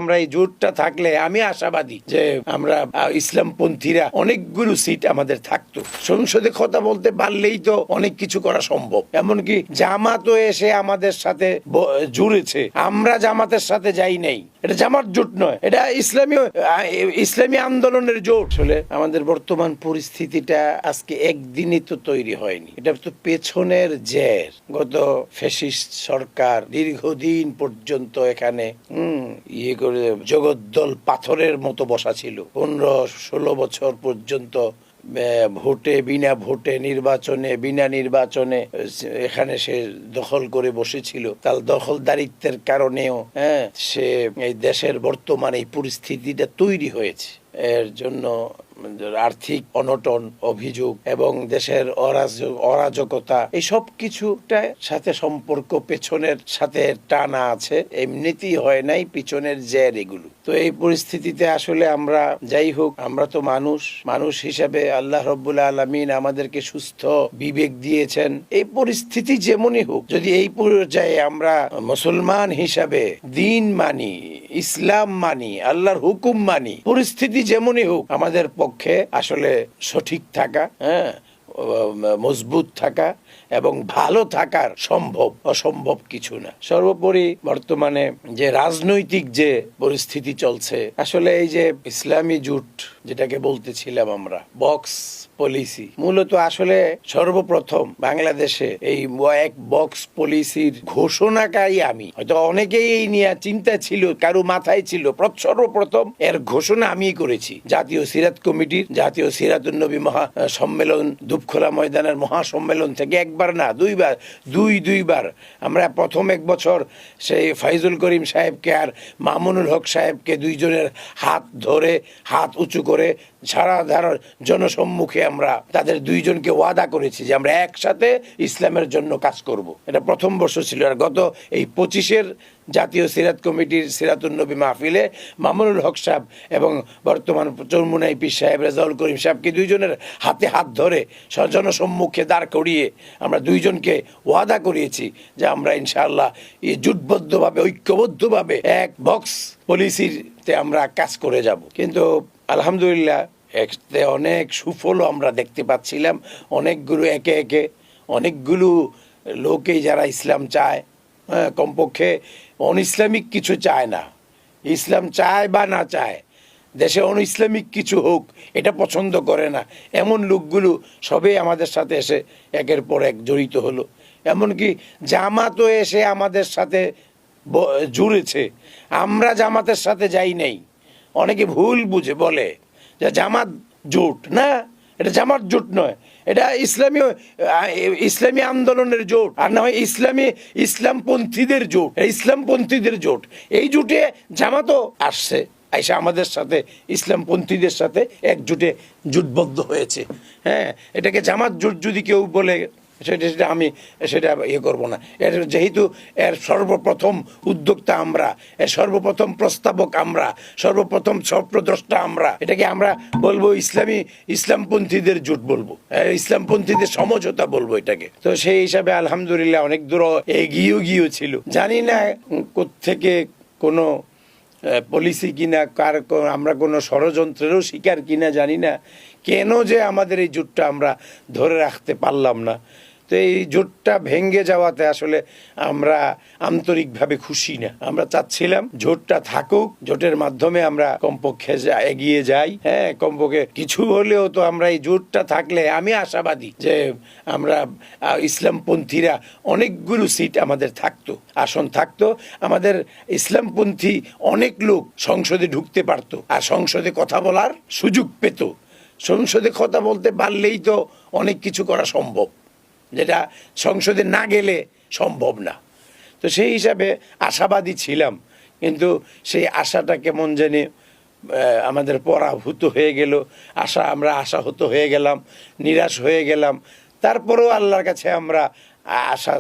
আমরা এই জোটটা থাকলে আমি আশাবাদী যে আমরা ইসলামপন্থীরা অনেকগুলো সিট আমাদের থাকতো। সংসদে কথা বলতে পারলেই তো অনেক কিছু করা সম্ভব। এমনকি জামাতও এসে আমাদের সাথে জুড়েছে, আমরা জামাতের সাথে যাই নাই। এটা জামাত জোট নয়, এটা ইসলামী আন্দোলনের জোট। আসলে আমাদের বর্তমান পরিস্থিতিটা আজকে একদিনই তো তৈরি হয়নি, এটা তো পেছনের জের। গত ফ্যাসিস্ট সরকার দীর্ঘদিন পর্যন্ত এখানে ইয়ে করে জগদ্দল পাথরের মতো বসা ছিল। 15-16 বছর পর্যন্ত ভোটে বিনা ভোটে বিনা নির্বাচনে এখানে সে দখল করে বসেছিল। তার দখলদারিত্বের কারণেও সে এই দেশের বর্তমান এই পরিস্থিতিটা তৈরি হয়েছে। এর জন্য আর্থিক অনটন, অভিযোগ এবং দেশের অরাজকতা, এই সব কিছুটা সাথে সম্পর্ক, পেছনের সাথে টানা আছে। এমনিতেই হয় নাই, পিছনের জের এগুলো। তো এই পরিস্থিতিতে আসলে আমরা যাই হোক, আমরা তো মানুষ হিসাবে আল্লাহ রাব্বুল আলামিন আমাদেরকে সুস্থ বিবেক দিয়েছেন। এই পরিস্থিতি যেমনই হোক, যদি এই পর্যায়ে আমরা মুসলমান হিসাবে দিন মানি, ইসলাম মানি, আল্লাহর হুকুম মানি, পরিস্থিতি যেমনই হোক আমাদের পক্ষে আসলে সঠিক থাকা, মজবুত থাকা এবং ভালো থাকার অসম্ভব কিছু না। সর্বোপরি বর্তমানে যে রাজনৈতিক যে পরিস্থিতি চলছে, আসলে এই যে ইসলামী জোট যেটাকে বলতেছিলাম আমরা, বক্স পলিসি, মূলত আসলে সর্বপ্রথম বাংলাদেশে এই এক বক্স পলিসির ঘোষণাকারী আমি। হয়তো অনেকেই এই নিয়ে চিন্তা ছিল, কারো মাথায় ছিল, সর্বপ্রথম এর ঘোষণা আমি করেছি। জাতীয় সিরাত কমিটির জাতীয় সিরাতুন নবী মহা সম্মেলন, দুপখোলা ময়দানের মহাসম্মেলন থেকে একবার না দুইবার আমরা প্রথম এক বছর সেই ফাইজুল করিম সাহেবকে আর মামুনুল হক সাহেবকে দুইজনের হাত ধরে, হাত উঁচু করে সারা জনসম্মুখে আমরা তাদের দুইজনকে ওয়াদা করেছি যে আমরা একসাথে ইসলামের জন্য কাজ করব। এটা প্রথম বর্ষ ছিল। আর গত এই 25-এর জাতীয় সিরাত কমিটির সিরাতুন নবী মাহফিলে মামুনুল হক সাহেব এবং বর্তমান চরমুনাই পীর সাহেব রেজাউল করিম সাহেবকে দুইজনের হাতে হাত ধরে জনসম্মুখে দাঁড় করিয়ে আমরা দুইজনকে ওয়াদা করিয়েছি যে আমরা ইনশাআল্লাহ এই জোটবদ্ধভাবে, ঐক্যবদ্ধভাবে এক বক্স পলিসিতে আমরা কাজ করে যাব। কিন্তু আলহামদুলিল্লাহ অনেক সুফলও আমরা দেখতে পাচ্ছিলাম। অনেকগুলো লোকেই যারা ইসলাম চায়, কমপক্ষে ইসলামিক কিছু চায় না, ইসলাম চায় বা না চায়, দেশে ইসলামিক কিছু হোক এটা পছন্দ করে না, এমন লোকগুলো সবে আমাদের সাথে এসে একের পর এক জড়িত হলো। এমনকি জামাতও এসে আমাদের সাথে জুড়েছে, আমরা জামাতের সাথে যাই নাই। অনেকে ভুল বুঝে বলে যে জামাত জোট, না, এটা জামাত জোট নয়, এটা ইসলামী আন্দোলনের জোট, আর না হয় ইসলামপন্থীদের জোট। এই জোটে জামাতও আসছে, আইসা আমাদের সাথে ইসলামপন্থীদের সাথে একজোটে জোটবদ্ধ হয়েছে। এটাকে জামাত জোট যদি কেউ বলে সেটা আমি ইয়ে করবো না। যেহেতু এর সর্বপ্রথম উদ্যোক্তা আমরা, এর সর্বপ্রথম প্রস্তাবক আমরা, সর্বপ্রথম স্বপ্নদ্রষ্টা আমরা, এটাকে আমরা বলবো ইসলামপন্থীদের জোট বলবো, ইসলামপন্থীদের সমঝোতা বলবো এটাকে। তো সেই হিসাবে আলহামদুলিল্লাহ অনেক দূর এগিয়েও ছিল। জানি না কোত্থেকে কোনো পলিসি কিনা, আমরা কোনো ষড়যন্ত্রেরও শিকার কিনা জানি না, কেন যে আমাদের এই জোটটা আমরা ধরে রাখতে পারলাম না। তো এই জোটটা ভেঙে যাওয়াতে আসলে আমরা আন্তরিকভাবে খুশি না। আমরা চাচ্ছিলাম জোটটা থাকুক, জোটের মাধ্যমে আমরা কমপক্ষে এগিয়ে যাই। কমপক্ষে কিছু হলেও তো আমরা এই জোটটা থাকলে আমি আশাবাদী যে আমরা ইসলামপন্থীরা অনেকগুলো সিট আমাদের থাকতো, আসন থাকতো। আমাদের ইসলামপন্থী অনেক লোক সংসদে ঢুকতে পারতো আর সংসদে কথা বলার সুযোগ পেত। সংসদে কথা বলতে পারলেই তো অনেক কিছু করা সম্ভব, যেটা সংসদে না গেলে সম্ভব না। তো সেই হিসাবে আশাবাদী ছিলাম, কিন্তু সেই আশাটা কেমন জানি আমাদের পরাভূত হয়ে গেল। আমরা আশাহত হয়ে গেলাম, নিরাশ হয়ে গেলাম। তারপরেও আল্লাহর কাছে আমরা আশা